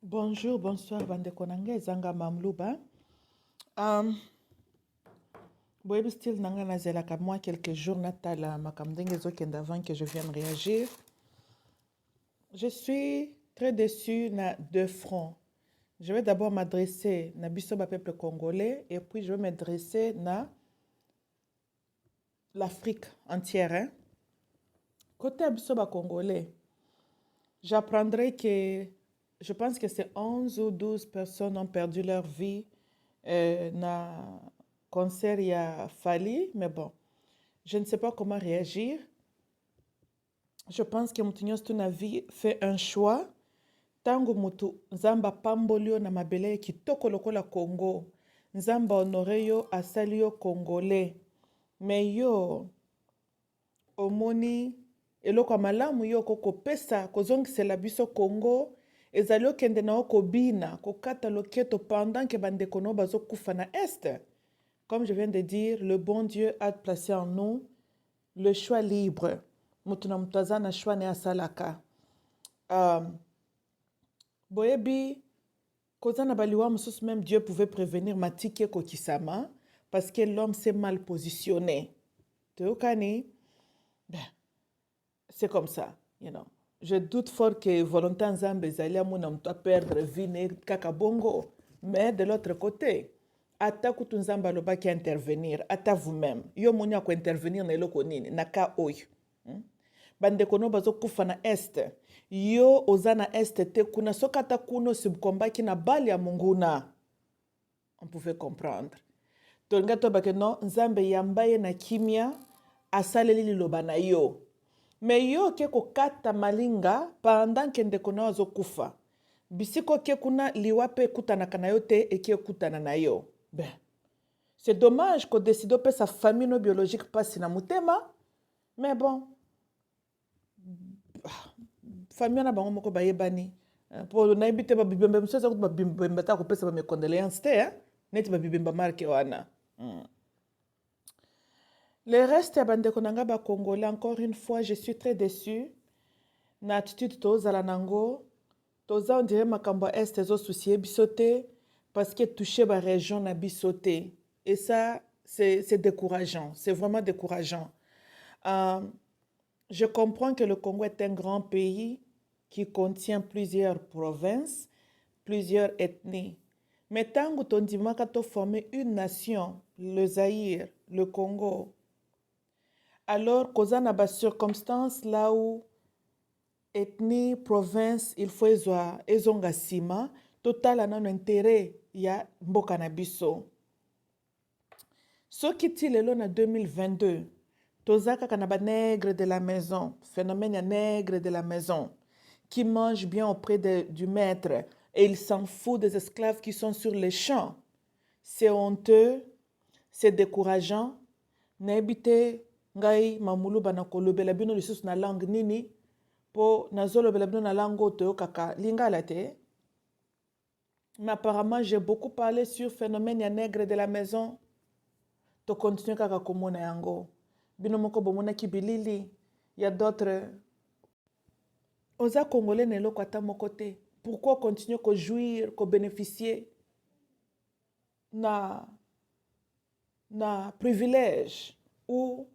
Bonjour, bonsoir, bandeko nanga ezanga mamluba. Um, boyebi style nanga nazelaka moi quelques jours natala makamdenge ezokende avant que je vienne réagir. Je suis très déçue na deux fronts. Je vais d'abord m'adresser na biso ba peuple congolais et puis je vais m'adresser na l'Afrique entière. Hein? Côté biso ba congolais, j'apprendrai que je pense que c'est 11 ou 12 personnes ont perdu leur vie na concert il y a Fali, mais bon, je ne sais pas comment réagir. Je pense que Moutinho Stunavi fait un choix. Tango mutu nzamba pambolio na mabele kitoko lokola Congo. Nzamba honore yo asali yo congolais. Mais yo omoni eloko malamu yo kokopesa kozongisela biso Congo ezali okende na okobina kokata loketo pendant que bandeko no bazokufa na este. Comme je viens de dire, le bon Dieu a placé en nous le choix libre. Mutuna mutaza na choix ne asalaka. Boyebi, kozana baliwa mususu même Dieu pouvait prévenir matike kokisama parce que l'homme s'est mal positionné. Teokani, ben, c'est comme ça, you know. Je doute fort que volonté nzambe ezali amuna mutu perdre vie ne kaka bongo, mais de l'autre côté, ata kutu nzambe alobaki intervenir, ata vous-même, yo moni ako intervenir na eloko nini, na ka oyo. Bandeko no bazokufa na este, yo oza na este te kuna soki ata kuno sibkombaki na bali ya monguna. On pouvait comprendre. Tolinga tobake no, nzambe yamba ye na kimia, asaleli liloba na yo. Mais yo ke kokata malinga pendant que ndeko na azokufa. Bisiko ke kuna liwape kutanaka na yo te eke kutana na yo. Ben, c'est dommage qu'on décide de sa famille no biologique passe na mutema. Mais bon, famille na bango moko bayebani. Pour na ibite ba bibembe msoza ko ba bibembe ta ko pesa ba me condoléances te, hein. Neti ba bibembe marke wana. Le reste ya bandeko nanga ba congolais, encore une fois, je suis très déçue. Na attitude tozala nango, toza on dirait makambo est ezo soucier bisote parce que toucher ba région na bisote. Et ça c'est décourageant, c'est vraiment décourageant. Je comprends que le Congo est un grand pays qui contient plusieurs provinces, plusieurs ethnies. Mais tant que ton dimaka to former une nation, le Zaïre, le Congo, alors cause na ba circonstances là où ethnie, province, il faut ezonga sima, total anan intérêt ya mboka na biso. Ce qui est en 2022, tozaka kanaba nègre de la maison, phénomène ya nègre de la maison, qui mange bien auprès du maître et il s'en fout des esclaves qui sont sur les champs. C'est honteux, c'est décourageant. Nebite ngai mamulu bana kolobela bino lisusu na langue nini po nazolobela bino na langue oyo kaka lingala te. Mais apparemment j'ai beaucoup parlé sur phénomène ya nègre de la maison. To continue kaka komona yango. Bino moko bomona ki bilili. Il y a d'autres. Oza congolais nelo kwata moko te. Pourquoi continuer ko jouir, ko bénéficier na privilège ou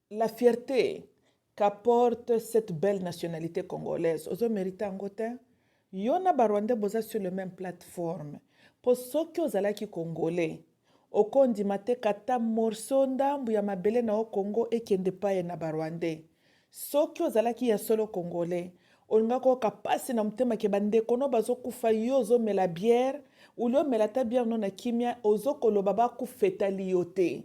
la fierté qu'apporte cette belle nationalité congolaise. Ozo mérite angote. Yona barwande boza sur le même plateforme. Pour ceux qui ozalaki congolais, okondi mate kata morceau ndambu ya mabele na o Congo ekende paye na barwande. Soki ozalaki ya solo congolais, olinga ko kapasi na mutema ke bandeko no bazokufa yo ozomela bière, ou lo mela ta bière no na kimia ozokoloba bakufeta liyo te.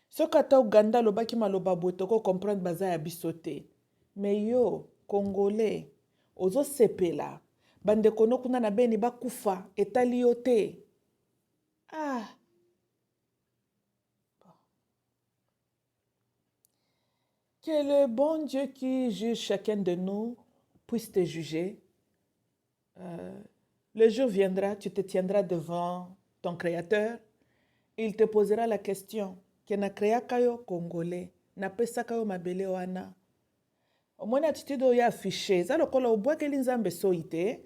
Soki ata Uganda lobaki maloba boye toko comprendre baza ya biso te. Mais yo, congolais, ozosepela, bandeko no kuna na beni bakufa etali yo te. Ah. Que le bon Dieu qui juge chacun de nous puisse te juger. Le jour viendra, tu te tiendras devant ton Créateur. Il te posera la question. Que na créa kayo congolais, na pesa kayo mabele wana. omoni attitude oyo affiché eza lokola obwakeli nzambe soi te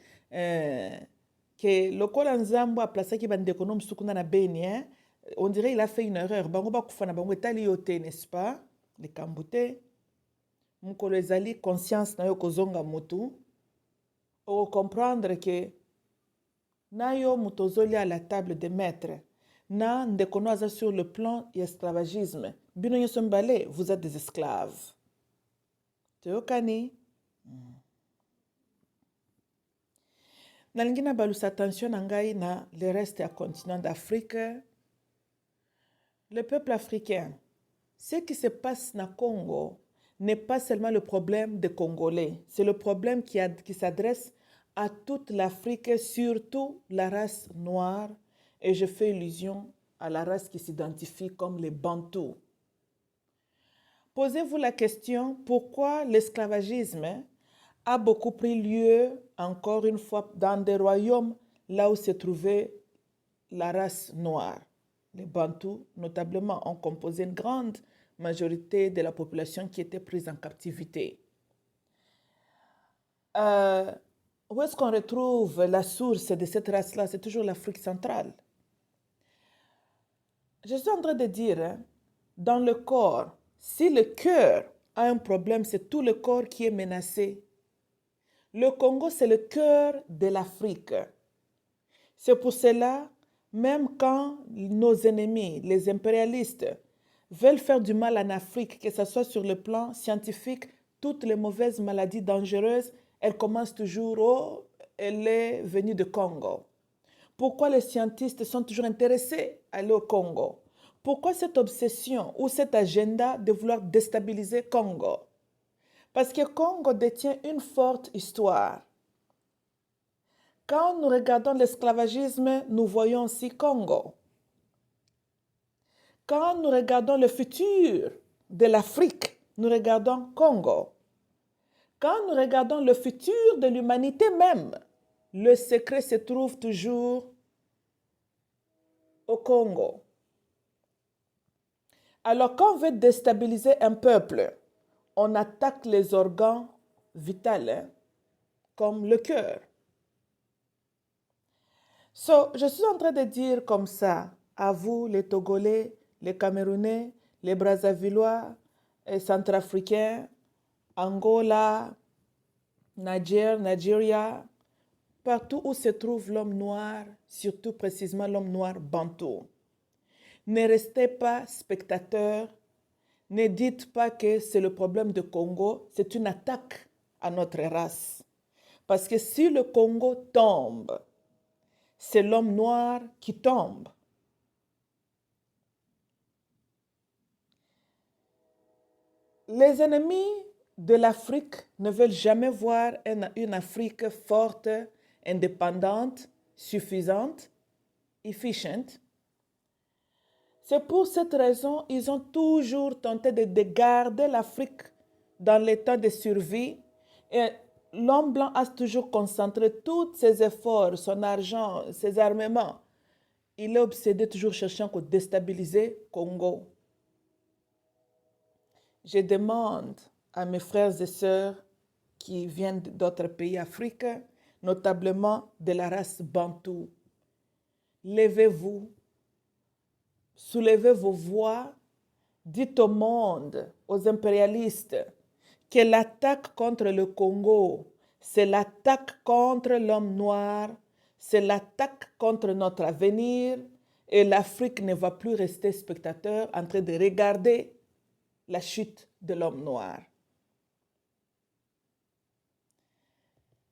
ke lokola nzambe aplasaki bandeko no mosuku na beni on dirait il a fait une erreur bango bakufa na bango etali yo te n'est-ce pas likambo te mokolo ezali conscience na yo kozonga motu okomprendre ke na yo moto ozolia à la table de maître na ndeko no aza sur le plan ya esclavagisme bino nyonso mibale vous êtes des esclaves toyokani nalingi nabalusa attention na ngai na le reste ya continent d'Afrique. Le peuple africain, ce qui se passe na Congo n'est pas seulement le problème des Congolais, c'est le problème qui s'adresse à toute l'Afrique, surtout la race noire, et je fais allusion à la race qui s'identifie comme les Bantous. Posez-vous la question, pourquoi l'esclavagisme a beaucoup pris lieu, encore une fois, dans des royaumes là où se trouvait la race noire. Les Bantous, notablement, ont composé une grande majorité de la population qui était prise en captivité. Où est-ce qu'on retrouve la source de cette race-là? C'est toujours l'Afrique centrale. Je suis en train de dire, dans le corps, si le cœur a un problème, c'est tout le corps qui est menacé. Le Congo, c'est le cœur de l'Afrique. C'est pour cela, même quand nos ennemis, les impérialistes, veulent faire du mal en Afrique, que ce soit sur le plan scientifique, toutes les mauvaises maladies dangereuses, elles commencent toujours, oh, elle est venue de Congo. Pourquoi les scientistes sont toujours intéressés à aller au Congo? Pourquoi cette obsession ou cet agenda de vouloir déstabiliser Congo? Parce que Congo détient une forte histoire. Quand nous regardons l'esclavagisme, nous voyons aussi Congo. Quand nous regardons le futur de l'Afrique, nous regardons Congo. Quand nous regardons le futur de l'humanité même, le secret se trouve toujours au Congo. Alors, quand on veut déstabiliser un peuple, on attaque les organes vitaux, comme le cœur. Je suis en train de dire comme ça à vous, les Togolais, les Camerounais, les Brazzavillois, les Centrafricains, Angola, Nigeria, partout où se trouve l'homme noir, surtout précisément l'homme noir bantou. Ne restez pas spectateurs, ne dites pas que c'est le problème du Congo, c'est une attaque à notre race. Parce que si le Congo tombe, c'est l'homme noir qui tombe. Les ennemis de l'Afrique ne veulent jamais voir une Afrique forte, indépendante, suffisante, efficiente. C'est pour cette raison qu'ils ont toujours tenté de garder l'Afrique dans l'état de survie. Et l'homme blanc a toujours concentré tous ses efforts, son argent, ses armements. Il est obsédé, toujours cherchant à déstabiliser Congo. Je demande à mes frères et sœurs qui viennent d'autres pays africains, notamment de la race bantou, levez-vous, soulevez vos voix, dites au monde, aux impérialistes, que l'attaque contre le Congo, c'est l'attaque contre l'homme noir, c'est l'attaque contre notre avenir, et l'Afrique ne va plus rester spectateur en train de regarder la chute de l'homme noir.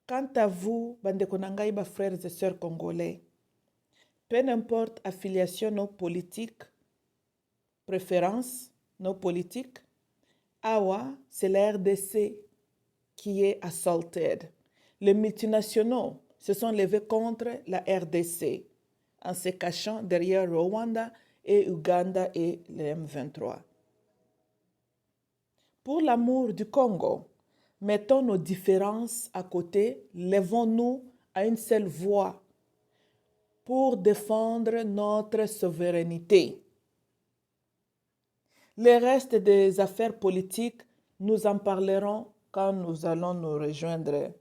Quant à vous, bandeko nangai ba frères et sœurs congolais, peu importe affiliation nos politiques, préférences nos politiques, awa, c'est la RDC qui est assaulted. Les multinationaux se sont levés contre la RDC en se cachant derrière Rwanda et Uganda et le M23. Pour l'amour du Congo, mettons nos différences à côté, levons-nous à une seule voix pour défendre notre souveraineté. Le reste des affaires politiques, nous en parlerons quand nous allons nous rejoindre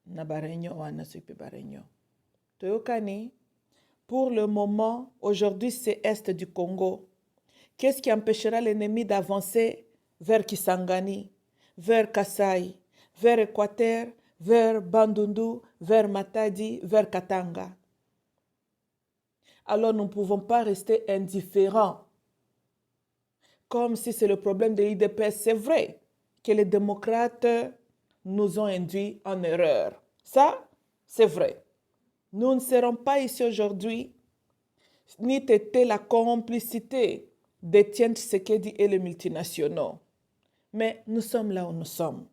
na baréunion wana soki mpe baréunion toyokani. Pour le moment, aujourd'hui, c'est Est du Congo. Qu'est-ce qui empêchera l'ennemi d'avancer vers Kisangani, vers Kasaï, vers Équateur, vers Bandundu, vers Matadi, vers Katanga? Alors nous ne pouvons pas rester indifférents. Comme si c'est le problème de l'IDPS. C'est vrai que les démocrates nous ont induits en erreur. Ça, c'est vrai. Nous ne serons pas ici aujourd'hui, ni têter la complicité d'Étienne Tshisekedi et les multinationaux. Mais nous sommes là où nous sommes.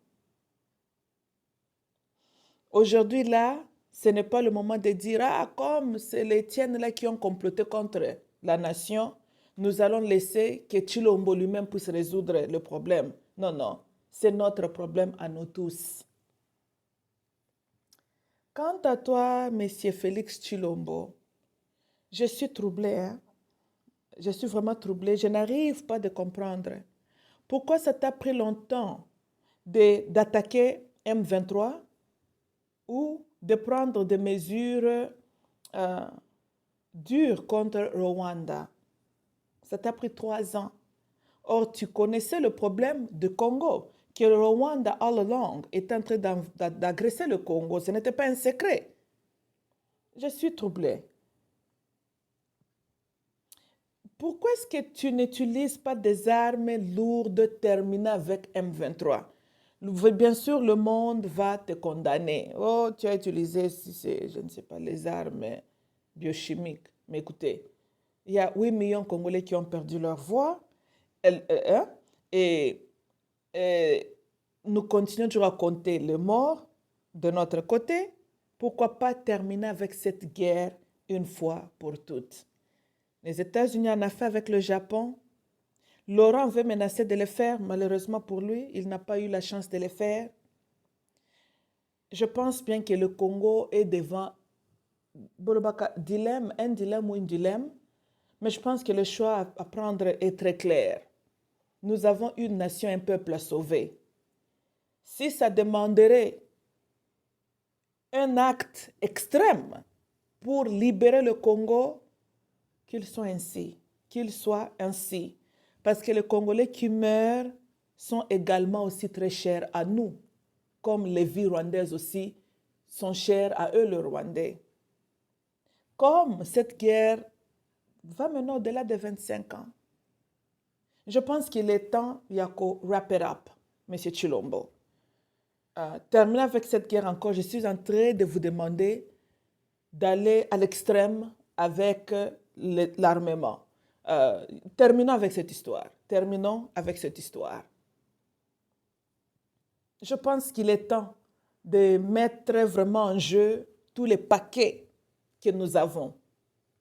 Aujourd'hui, là, ce n'est pas le moment de dire, ah, comme c'est les Étienne là qui ont comploté contre la nation, nous allons laisser que Tshilombo lui-même puisse résoudre le problème. Non, non, c'est notre problème à nous tous. Quant à toi, Monsieur Félix Tshilombo, je suis troublée, hein? Je suis vraiment troublée. Je n'arrive pas à comprendre. Pourquoi ça t'a pris longtemps d'attaquer M23 ou de prendre des mesures dures contre Rwanda? Ça t'a pris 3 ans. Or, tu connaissais le problème du Congo, que le Rwanda, all along, est en train d'agresser le Congo. Ce n'était pas un secret. Je suis troublée. Pourquoi est-ce que tu n'utilises pas des armes lourdes terminées avec M23? Bien sûr, le monde va te condamner. Oh, tu as utilisé, je ne sais pas, les armes biochimiques. Mais écoutez, il y a 8 millions de Congolais qui ont perdu leur voix. Et nous continuons toujours à compter les morts de notre côté. Pourquoi pas terminer avec cette guerre une fois pour toutes? Les États-Unis en ont fait avec le Japon. Laurent veut menacer de le faire. Malheureusement pour lui, il n'a pas eu la chance de le faire. Je pense bien que le Congo est devant un dilemme ou une dilemme. Mais je pense que le choix à prendre est très clair. Nous avons une nation, un peuple à sauver. Si ça demanderait un acte extrême pour libérer le Congo, qu'il soit ainsi, qu'il soit ainsi. Parce que les Congolais qui meurent sont également aussi très chers à nous, comme les vies rwandaises aussi sont chères à eux, les Rwandais. Comme cette guerre va maintenant au-delà de 25 ans, je pense qu'il est temps, Yako, wrap it up, M. Tshilombo. Terminer avec cette guerre encore, je suis en train de vous demander d'aller à l'extrême avec l'armement. Terminons avec cette histoire. Terminons avec cette histoire. Je pense qu'il est temps de mettre vraiment en jeu tous les paquets que nous avons.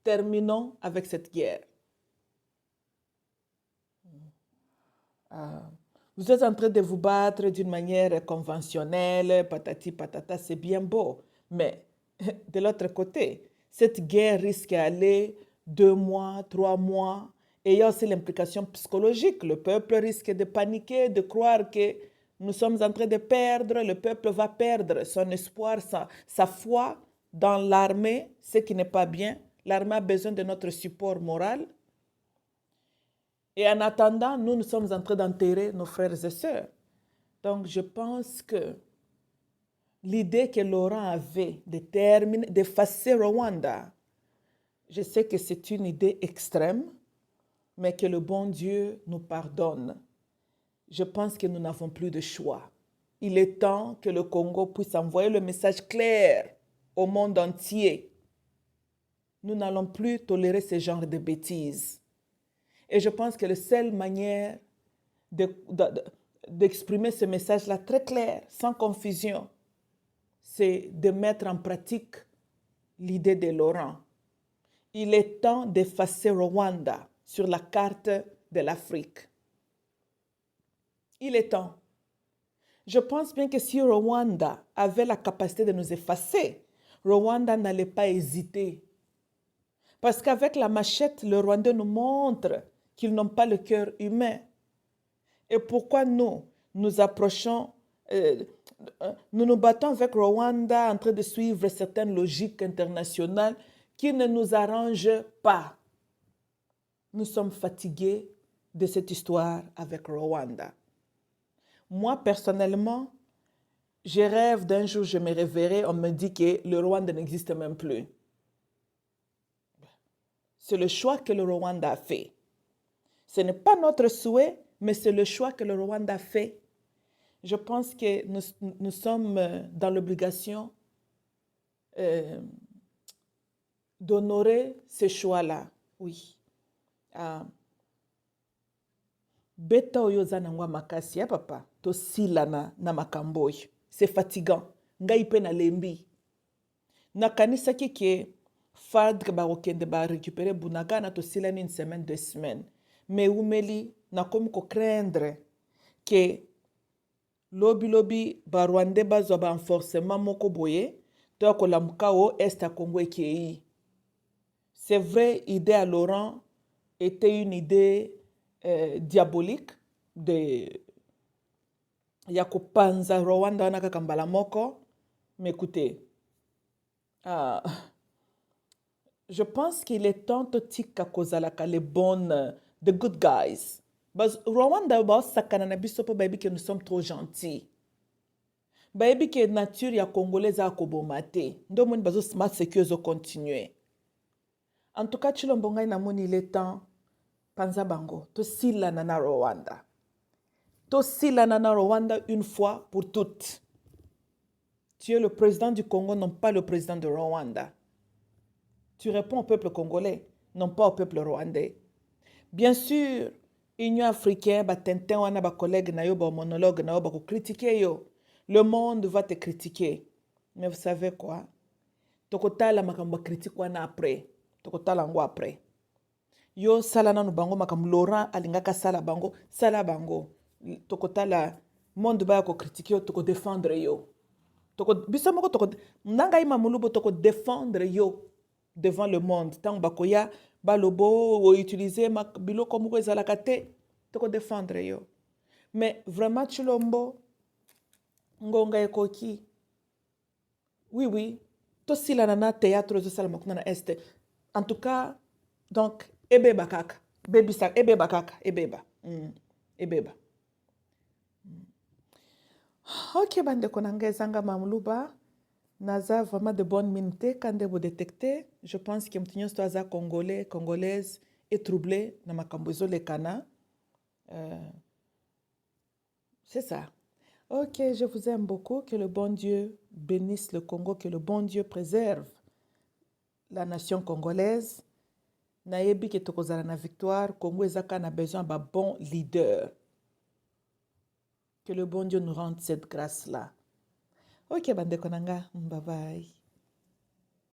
Terminons avec cette guerre. Vous êtes en train de vous battre d'une manière conventionnelle, patati patata, c'est bien beau. Mais de l'autre côté, cette guerre risque d'aller 2 mois, 3 mois. Et il y a aussi l'implication psychologique. Le peuple risque de paniquer, de croire que nous sommes en train de perdre. Le peuple va perdre son espoir, sa foi dans l'armée, ce qui n'est pas bien. L'armée a besoin de notre support moral. Et en attendant, nous sommes en train d'enterrer nos frères et sœurs. Donc, je pense que l'idée que Laurent avait d'effacer Rwanda, je sais que c'est une idée extrême, mais que le bon Dieu nous pardonne. Je pense que nous n'avons plus de choix. Il est temps que le Congo puisse envoyer le message clair au monde entier. Nous n'allons plus tolérer ce genre de bêtises. Et je pense que la seule manière d'exprimer ce message-là très clair, sans confusion, c'est de mettre en pratique l'idée de Laurent. Il est temps d'effacer Rwanda sur la carte de l'Afrique. Il est temps. Je pense bien que si Rwanda avait la capacité de nous effacer, Rwanda n'allait pas hésiter. Parce qu'avec la machette, le Rwandais nous montre qu'ils n'ont pas le cœur humain. Et pourquoi nous approchons euh, nous nous battons avec Rwanda en train de suivre certaines logiques internationales qui ne nous arrangent pas. Nous sommes fatigués de cette histoire avec Rwanda. Moi, personnellement, je rêve d'un jour, je me réveillerai, on me dit que le Rwanda n'existe même plus. C'est le choix que le Rwanda a fait. Ce n'est pas notre souhait, mais c'est le choix que le Rwanda a fait. Je pense que nous sommes dans l'obligation d'honorer ce choix-là. Oui. Beta oyo za nangwa makasi ya papa to silana na makambo oyo. C'est fatigant. Ngai pe na lembi. Nakanisaki ke fadre bakokende ba récupérer bunagana to silani une semaine, 2 semaines. Mais umeli nakomi ko craindre ke lobi barwande bazwa ba renforcement moko boye to akolamuka o est à Congo ekei. C'est vrai, idée à Laurent était une idée diabolique de ya kopanza Rwanda wana kaka mbala moko. Mais écoutez, je pense qu'il est temps de tika kozalaka les bonnes, the good guys. Parce Rwanda ba sakana na biso po baby que nous sommes trop gentils. Baby que nature ya congolaise a kobomate. Ndo moni bazo smart sécurité continuer. En tout cas, Chilombo ngai na moni il est temps panza bango to silana na Rwanda. To silana na Rwanda une fois pour toutes. Tu es le président du Congo, non pas le président de Rwanda. Tu réponds au peuple congolais, non pas au peuple rwandais. Bien sûr, Union africaine, Tintin, wana ba collègue na yo, ba monologue na yo, ba ko critiquer yo. Le monde va te critiquer. Mais vous savez quoi? Tokotala makambo critique wana après. Tokotala ngo après. Yo sala nanu bango makambo Laurent alingaka sala bango, Tokotala monde ba ko critiquer yo, toko défendre yo. Toko biso moko toko nanga ima mulubo toko défendre yo devant le monde. Tant bakoya balobo ou utiliser biloko moko ezalaka te, toko défendre yo. Mais vraiment Chilombo ngonga ekoki. Oui, to sila na théâtre zo sala makuna na este. En tout cas, donc ebeba kaka, bebisa ebeba kaka, ebeba. Ebeba. Ok, bande konanga ezanga mamluba. Naza vraiment de bonne minute quand vous détectez. Je pense que mtinyo stoaza congolais, congolaise est troublé na makambozo le kana. C'est ça. Ok, je vous aime beaucoup. Que le bon Dieu bénisse le Congo, que le bon Dieu préserve la nation congolaise. Nayebi ke tokozala na victoire. Congo ezaka na besoin d'un bon leader. Que le bon Dieu nous rende cette grâce-là. Ok, bande konanga. Bye bye.